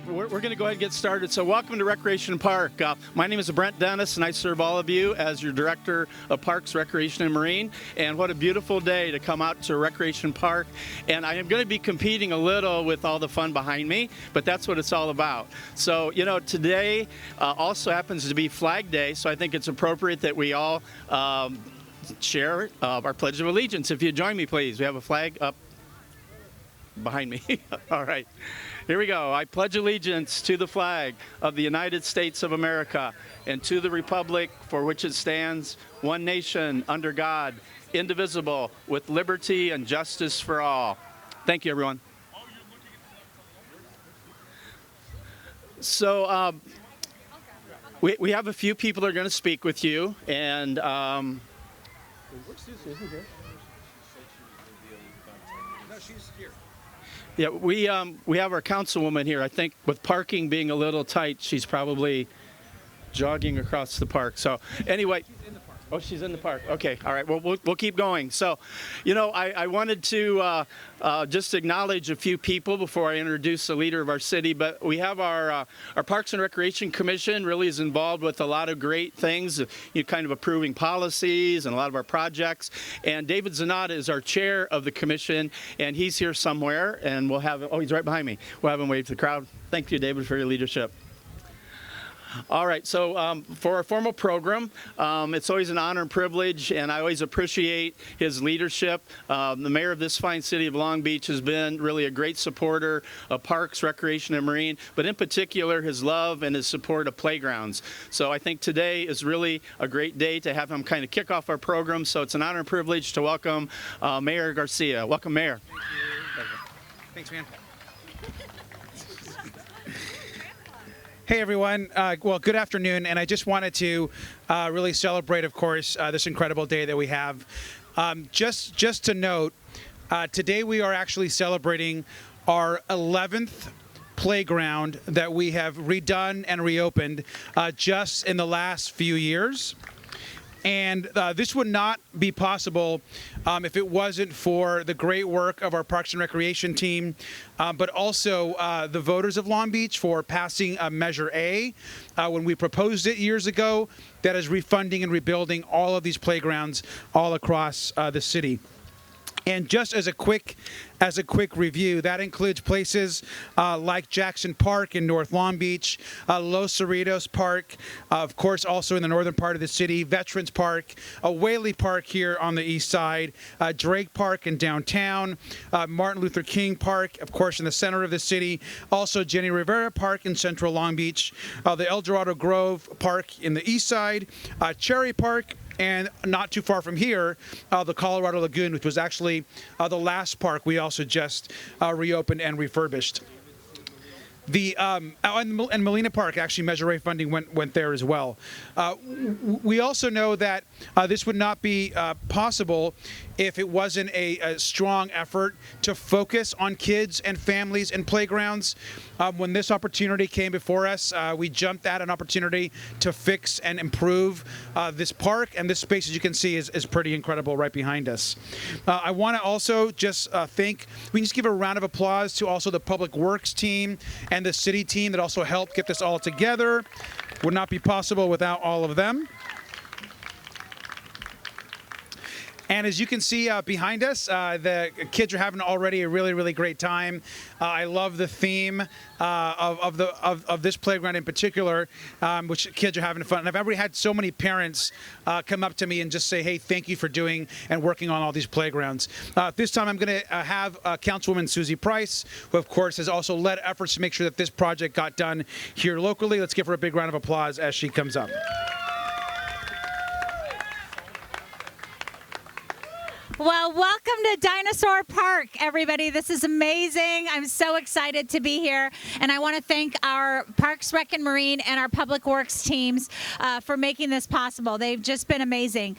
we're going to go ahead and get started. So welcome to Recreation Park. My name is Brent Dennis, and I serve all of you as your Director of Parks, Recreation, and Marine. And what a beautiful day to come out to Recreation Park. And I am going to be competing a little with all the fun behind me, but that's what it's all about. So, you know, today also happens to be Flag Day, so I think it's appropriate that we all share our Pledge of Allegiance. If you join me, please. We have a flag up behind me. All right. Here we go. I pledge allegiance to the flag of the United States of America and to the republic for which it stands, one nation, under God, indivisible, with liberty and justice for all. Thank you, everyone. So we have a few people that are going to speak with you, and where's Susan here? No, she's here. Yeah, we have our councilwoman here. I think with parking being a little tight, she's probably jogging across the park. So anyway. She's in the park. Oh, she's in the park. Okay. All right. Well, we'll keep going. So, you know, I wanted to just acknowledge a few people before I introduce the leader of our city. But we have our Parks and Recreation Commission really is involved with a lot of great things, kind of approving policies and a lot of our projects. And David Zanata is our chair of the commission, and he's here somewhere. And we'll have him. Oh, he's right behind me. We'll have him wave to the crowd. Thank you, David, for your leadership. All right, so for our formal program, it's always an honor and privilege, and I always appreciate his leadership. The mayor of this fine city of Long Beach has been really a great supporter of parks, recreation, and marine, but in particular his love and his support of playgrounds. So I think today is really a great day to have him kind of kick off our program, so it's an honor and privilege to welcome Mayor Garcia. Welcome, Mayor. Thank you. Thanks, man. Hey everyone, well, good afternoon, and I just wanted to really celebrate, of course, this incredible day that we have. Just to note, today we are actually celebrating our 11th playground that we have redone and reopened just in the last few years. And this would not be possible if it wasn't for the great work of our Parks and Recreation team, but also the voters of Long Beach for passing Measure A when we proposed it years ago. That is refunding and rebuilding all of these playgrounds all across the city. And just as a quick review, that includes places like Jackson Park in North Long Beach, Los Cerritos Park, of course also in the northern part of the city, Veterans Park, Whaley Park here on the east side, Drake Park in downtown, Martin Luther King Park, of course in the center of the city, also Jenny Rivera Park in central Long Beach, the El Dorado Grove Park in the east side, Cherry Park, and not too far from here, the Colorado Lagoon, which was actually the last park we also just reopened and refurbished. And Molina Park, actually, Measure A funding went there as well. We also know that this would not be possible if it wasn't a strong effort to focus on kids and families and playgrounds. When this opportunity came before us, we jumped at an opportunity to fix and improve this park, and this space, as you can see, is pretty incredible right behind us. I want to also just we can just give a round of applause to also the Public Works team and the city team that also helped get this all together. Would not be possible without all of them. And as you can see behind us, the kids are having already a really, really great time. I love the theme of this playground in particular, which kids are having fun. And I've already had so many parents come up to me and just say, hey, thank you for doing and working on all these playgrounds. This time I'm going to have Councilwoman Susie Price, who of course has also led efforts to make sure that this project got done here locally. Let's give her a big round of applause as she comes up. Well, welcome to Dinosaur Park, everybody. This is amazing. I'm so excited to be here. And I want to thank our Parks, Rec, and Marine and our Public Works teams for making this possible. They've just been amazing.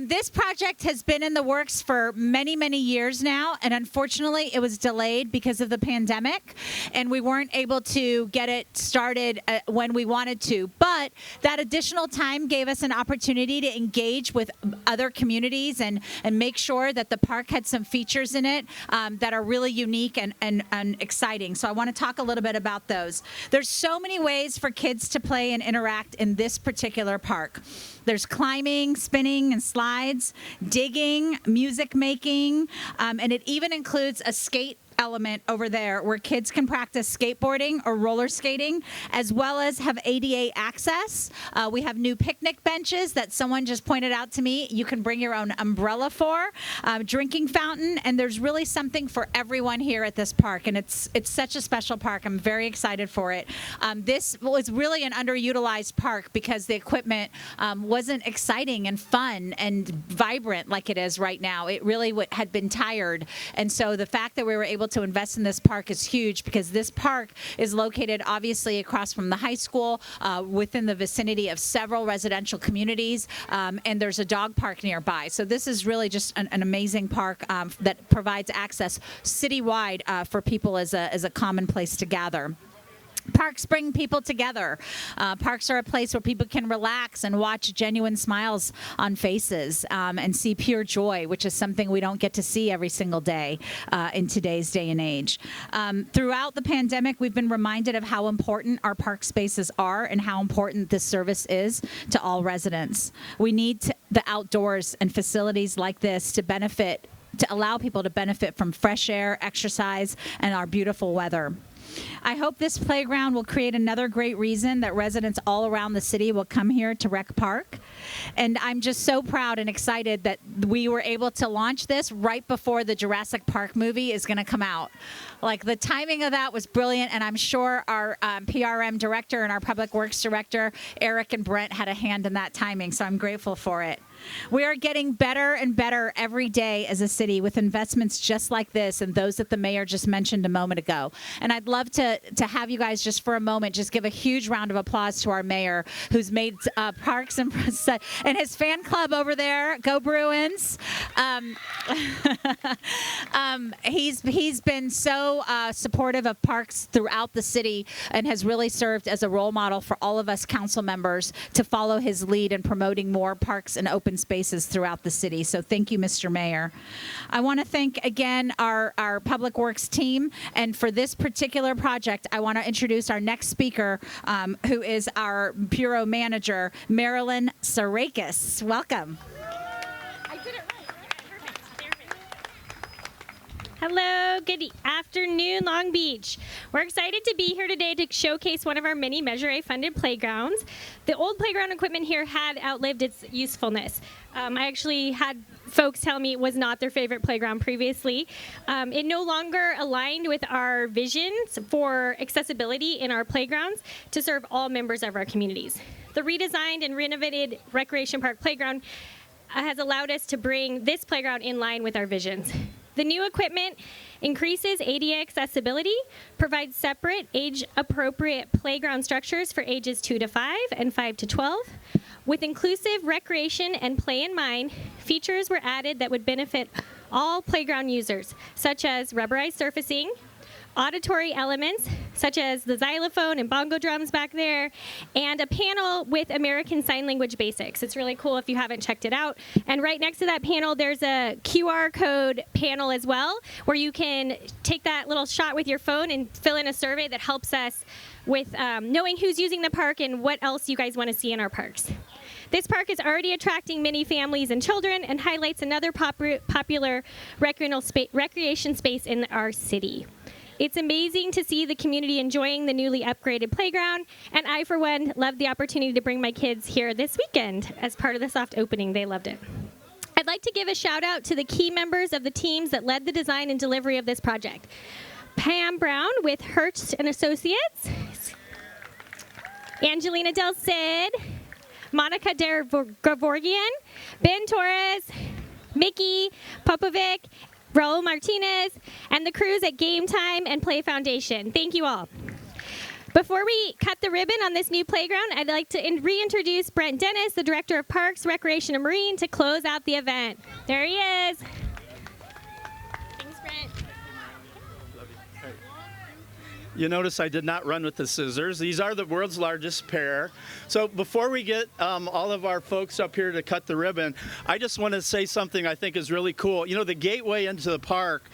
This project has been in the works for many, many years now. And unfortunately, it was delayed because of the pandemic. And we weren't able to get it started when we wanted to. But that additional time gave us an opportunity to engage with other communities and make sure sure that the park had some features in it that are really unique and exciting. So I want to talk a little bit about those. There's so many ways for kids to play and interact in this particular park. There's climbing, spinning, and slides, digging, music making, and it even includes a skate element over there where kids can practice skateboarding or roller skating, as well as have ADA access. We have new picnic benches that someone just pointed out to me. You can bring your own umbrella for, drinking fountain, and there's really something for everyone here at this park, and it's such a special park. I'm very excited for it. This was really an underutilized park because the equipment wasn't exciting and fun and vibrant like it is right now. It really had been tired, and so the fact that we were able to invest in this park is huge because this park is located obviously across from the high school, within the vicinity of several residential communities, and there's a dog park nearby. So this is really just an amazing park that provides access citywide for people as a common place to gather. Parks bring people together. Parks are a place where people can relax and watch genuine smiles on faces and see pure joy, which is something we don't get to see every single day in today's day and age. Throughout the pandemic, we've been reminded of how important our park spaces are and how important this service is to all residents. We need the outdoors and facilities like this to allow people to benefit from fresh air, exercise, and our beautiful weather. I hope this playground will create another great reason that residents all around the city will come here to Rec Park. And I'm just so proud and excited that we were able to launch this right before the Jurassic Park movie is going to come out. Like, the timing of that was brilliant, and I'm sure our PRM director and our Public Works director, Eric and Brent, had a hand in that timing, so I'm grateful for it. We are getting better and better every day as a city with investments just like this and those that the mayor just mentioned a moment ago. And I'd love to have you guys just for a moment just give a huge round of applause to our mayor, who's made parks and his fan club over there. Go Bruins! He's been so supportive of parks throughout the city and has really served as a role model for all of us council members to follow his lead in promoting more parks and open spaces throughout the city. So thank you, Mr. Mayor. I want to thank again our Public Works team, and for this particular project, I want to introduce our next speaker, who is our Bureau Manager, Marilyn Sarakis. Welcome. I did it right. Perfect. Hello, good afternoon, Long Beach. We're excited to be here today to showcase one of our many Measure A funded playgrounds. The old playground equipment here had outlived its usefulness. I actually had folks tell me it was not their favorite playground previously. It no longer aligned with our visions for accessibility in our playgrounds to serve all members of our communities. The redesigned and renovated Recreation Park Playground has allowed us to bring this playground in line with our visions. The new equipment increases ADA accessibility, provides separate age-appropriate playground structures for ages 2 to 5 and 5 to 12. With inclusive recreation and play in mind, features were added that would benefit all playground users, such as rubberized surfacing, auditory elements such as the xylophone and bongo drums back there, and a panel with American Sign Language basics. It's really cool if you haven't checked it out. And right next to that panel, there's a QR code panel as well, where you can take that little shot with your phone and fill in a survey that helps us with knowing who's using the park and what else you guys want to see in our parks. This park is already attracting many families and children and highlights another popular recreation space in our city. It's amazing to see the community enjoying the newly upgraded playground, and I, for one, loved the opportunity to bring my kids here this weekend as part of the soft opening. They loved it. I'd like to give a shout out to the key members of the teams that led the design and delivery of this project. Pam Brown with Hurst and Associates, Angelina Del Cid, Monica Gavorgian, Ben Torres, Mickey Popovic, Raul Martinez, and the crews at Game Time and Play Foundation. Thank you all. Before we cut the ribbon on this new playground, I'd like to reintroduce Brent Dennis, the Director of Parks, Recreation, and Marine, to close out the event. There he is. Thanks, Brent. You notice I did not run with the scissors. These are the world's largest pear. So before we get all of our folks up here to cut the ribbon, I just want to say something I think is really cool. You know, the gateway into the park,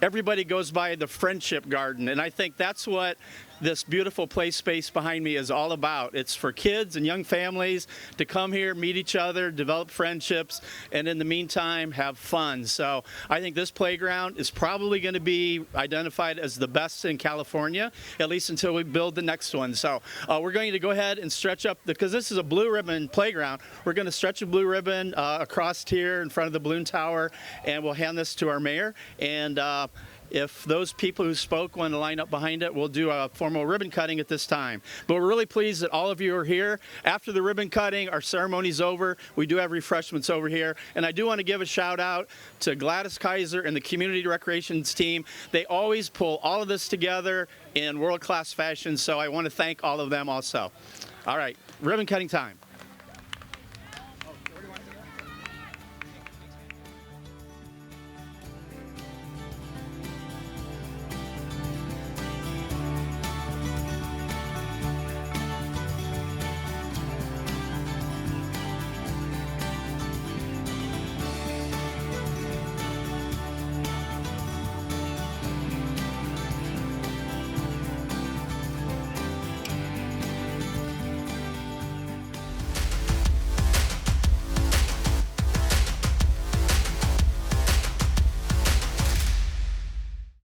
everybody goes by the Friendship Garden, and I think that's what this beautiful play space behind me is all about. It's for kids and young families to come here, meet each other, develop friendships, and in the meantime, have fun. So I think this playground is probably going to be identified as the best in California, at least until we build the next one. So we're going to go ahead and stretch up, because this is a blue ribbon playground, we're going to stretch a blue ribbon across here in front of the balloon tower, and we'll hand this to our mayor. And if those people who spoke want to line up behind it, we'll do a formal ribbon cutting at this time. But we're really pleased that all of you are here. After the ribbon cutting, our ceremony's over. We do have refreshments over here. And I do want to give a shout out to Gladys Kaiser and the Community Recreations team. They always pull all of this together in world-class fashion, so I want to thank all of them also. All right, ribbon cutting time.